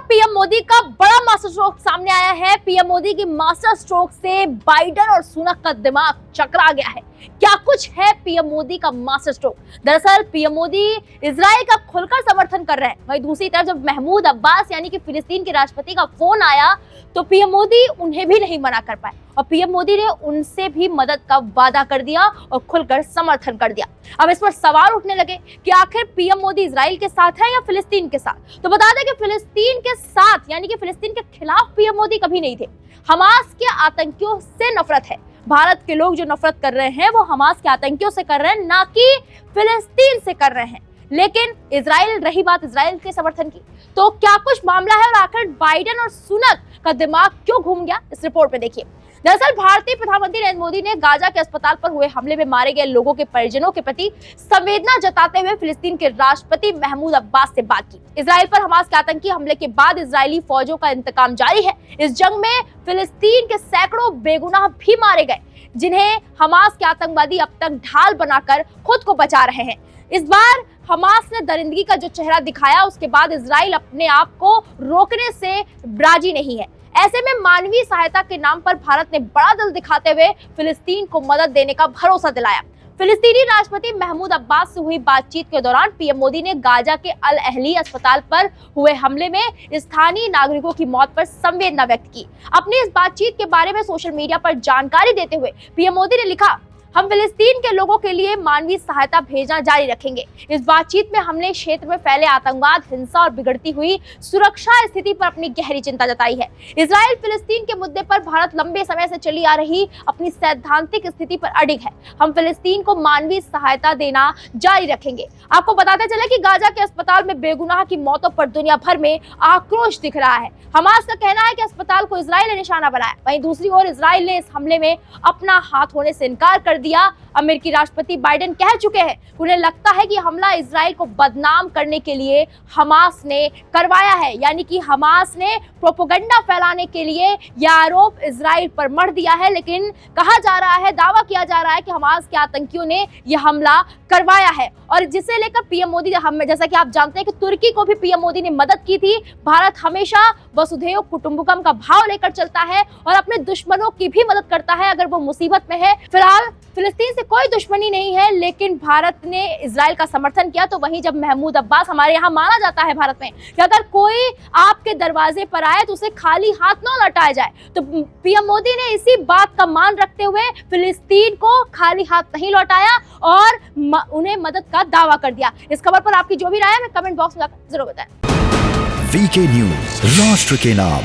PM Modi का बड़ा master stroke सामने आया है। पीएम मोदी की मास्टर स्ट्रोक से बाइडेन और सुनक का दिमाग चकरा गया है। क्या कुछ है पीएम मोदी का मास्टर स्ट्रोक? दरअसल पीएम मोदी इजराइल का खुलकर समर्थन कर रहे हैं। वहीं दूसरी तरफ जब महमूद अब्बास यानी कि फिलिस्तीन के राष्ट्रपति का फोन आया तो पीएम मोदी उन्हें भी नहीं मना कर पाए और पीएम मोदी ने उनसे भी मदद का वादा कर दिया और खुलकर समर्थन कर दिया। अब इस पर सवाल उठने लगे कि आखिर पीएम मोदी इजराइल के साथ है या फिलिस्तीन के साथ। तो बता दें कि फिलिस्तीन के साथ यानी कि फिलिस्तीन के खिलाफ पीएम मोदी कभी नहीं थे। हमास के आतंकियों से नफरत है। भारत के लोग जो नफरत कर रहे हैं वो हमास के आतंकियों से कर रहे हैं, ना कि फिलिस्तीन से कर रहे हैं। लेकिन इजराइल, रही बात इजराइल के समर्थन की, तो क्या कुछ मामला है और आखिर बाइडेन और सुनक का दिमाग क्यों घूम गया, इस रिपोर्ट में देखिए। दरअसल भारतीय प्रधानमंत्री नरेंद्र मोदी ने गाजा के अस्पताल पर हुए हमले में मारे गए लोगों के परिजनों के प्रति संवेदना जताते हुए फिलिस्तीन के राष्ट्रपति महमूद अब्बास से बात की। इजराइल पर हमास के आतंकी हमले के बाद इजरायली फौजों का इंतकाम जारी है। इस जंग में फिलिस्तीन के सैकड़ों बेगुनाह भी मारे गए, जिन्हें हमास के आतंकवादी अब तक ढाल बनाकर खुद को बचा रहे हैं। इस बार हमास ने दरिंदगी का जो चेहरा दिखाया, उसके बाद इजराइल अपने आप को रोकने से राजी नहीं है। ऐसे में मानवीय सहायता के नाम पर भारत ने बड़ा दिल दिखाते हुए फिलिस्तीन को मदद देने का भरोसा दिलाया। फिलिस्तीनी राष्ट्रपति महमूद अब्बास से हुई बातचीत के दौरान पीएम मोदी ने गाजा के अल अहली अस्पताल पर हुए हमले में स्थानीय नागरिकों की मौत पर संवेदना व्यक्त की। अपनी इस बातचीत के बारे में सोशल मीडिया पर जानकारी देते हुए पीएम मोदी ने लिखा, हम फिलिस्तीन के लोगों के लिए मानवीय सहायता भेजना जारी रखेंगे। इस बातचीत में हमने क्षेत्र में फैले आतंकवाद, हिंसा और बिगड़ती हुई सुरक्षा स्थिति पर अपनी गहरी चिंता जताई है। इजराइल फिलिस्तीन के मुद्दे पर भारत लंबे समय से चली आ रही अपनी सैद्धांतिक स्थिति पर अडिग है। हम फिलिस्तीन को मानवीय सहायता देना जारी रखेंगे। आपको बताते चले कि गाजा के अस्पताल में बेगुनाह की मौतों पर दुनिया भर में आक्रोश दिख रहा है। हमास का कहना है कि अस्पताल को इजराइल ने निशाना बनाया। वहीं दूसरी ओर इजराइल ने इस हमले में अपना हाथ होने से इनकार कर दिया। अमेरिकी राष्ट्रपति बाइडेन कह चुके हैं, उन्हें लगता है कि हमला इजराइल को बदनाम करने के लिए हमास ने करवाया है, यानी कि हमास ने प्रोपेगेंडा फैलाने के लिए यह आरोप इजराइल पर मढ़ दिया है। लेकिन कहा जा रहा है, दावा किया जा रहा है कि हमास के आतंकियों ने यह हमला करवाया है और जिसे लेकर पीएम मोदी, जैसा कि आप जानते हैं कि तुर्की को भी पीएम मोदी ने मदद की थी। भारत हमेशा वसुधैव कुटुंबकम का भाव लेकर चलता है और अपने दुश्मनों की भी मदद करता है अगर वो मुसीबत में है। फिलहाल फिलिस्तीन से कोई दुश्मनी नहीं है, लेकिन भारत ने इजराइल का समर्थन किया। तो वहीं जब महमूद अब्बास, हमारे यहाँ माना जाता है भारत में कि अगर कोई आपके दरवाजे पर आए तो उसे खाली हाथ न लौटाया जाए, तो पीएम मोदी ने इसी बात का मान रखते हुए फिलिस्तीन को खाली हाथ नहीं लौटाया और उन्हें मदद का दावा कर दिया। इस खबर पर आपकी जो भी राय है, मैं कमेंट बॉक्स में जरूर बताएं। वीके न्यूज, राष्ट्र के नाम।